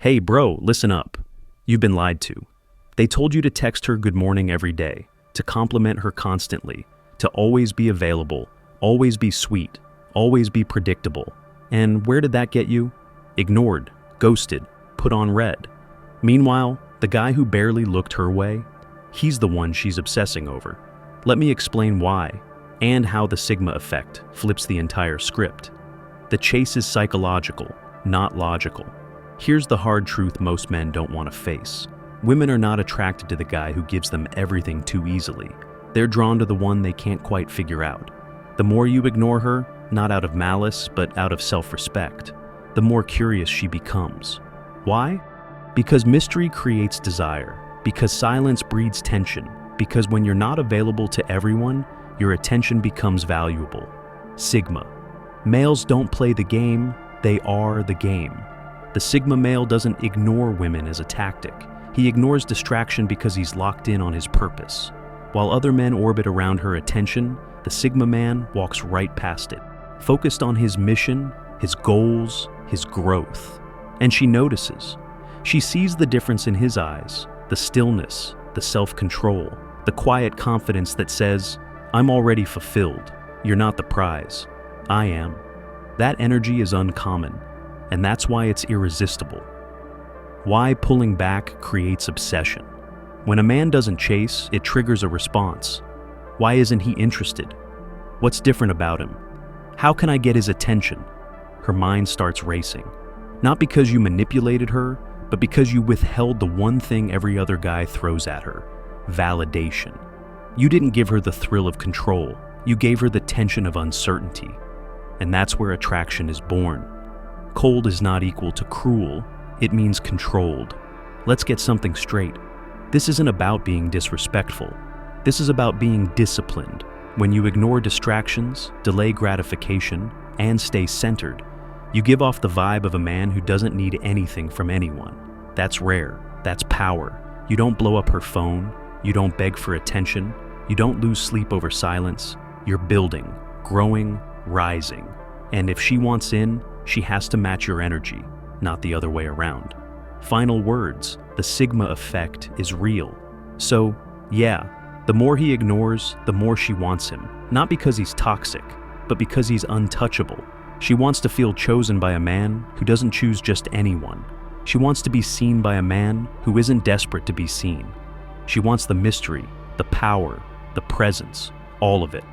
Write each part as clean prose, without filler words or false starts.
Hey bro, listen up. You've been lied to. They told you to text her good morning every day, to compliment her constantly, to always be available, always be sweet, always be predictable. And where did that get you? Ignored, ghosted, put on red. Meanwhile, the guy who barely looked her way, he's the one she's obsessing over. Let me explain why, and how the Sigma effect flips the entire script. The chase is psychological, not logical. Here's the hard truth most men don't want to face. Women are not attracted to the guy who gives them everything too easily. They're drawn to the one they can't quite figure out. The more you ignore her, not out of malice, but out of self-respect, the more curious she becomes. Why? Because mystery creates desire, because silence breeds tension, because when you're not available to everyone, your attention becomes valuable. Sigma. Males don't play the game, they are the game. The Sigma male doesn't ignore women as a tactic. He ignores distraction because he's locked in on his purpose. While other men orbit around her attention, the Sigma man walks right past it, focused on his mission, his goals, his growth. And she notices. She sees the difference in his eyes, the stillness, the self-control, the quiet confidence that says, "I'm already fulfilled. You're not the prize. I am." That energy is uncommon, and that's why it's irresistible. Why pulling back creates obsession. When a man doesn't chase, it triggers a response. Why isn't he interested? What's different about him? How can I get his attention? Her mind starts racing. Not because you manipulated her, but because you withheld the one thing every other guy throws at her: validation. You didn't give her the thrill of control, you gave her the tension of uncertainty. And that's where attraction is born. Cold is not equal to cruel, it means controlled. Let's get something straight. This isn't about being disrespectful. This is about being disciplined. When you ignore distractions, delay gratification, and stay centered, you give off the vibe of a man who doesn't need anything from anyone. That's rare. That's power. You don't blow up her phone. You don't beg for attention. You don't lose sleep over silence. You're building, growing, rising. And if she wants in, she has to match your energy, not the other way around. Final words, the Sigma effect is real. So, yeah, the more he ignores, the more she wants him. Not because he's toxic, but because he's untouchable. She wants to feel chosen by a man who doesn't choose just anyone. She wants to be seen by a man who isn't desperate to be seen. She wants the mystery, the power, the presence, all of it.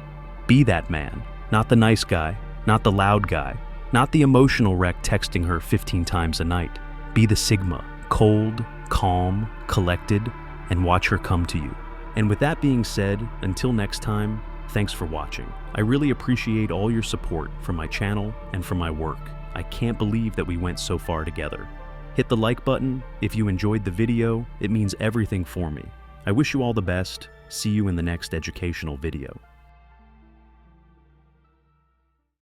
Be that man, not the nice guy, not the loud guy, not the emotional wreck texting her 15 times a night. Be the Sigma, cold, calm, collected, and watch her come to you. And with that being said, until next time, thanks for watching. I really appreciate all your support from my channel and from my work. I can't believe that we went so far together. Hit the like button if you enjoyed the video. It means everything for me. I wish you all the best. See you in the next educational video.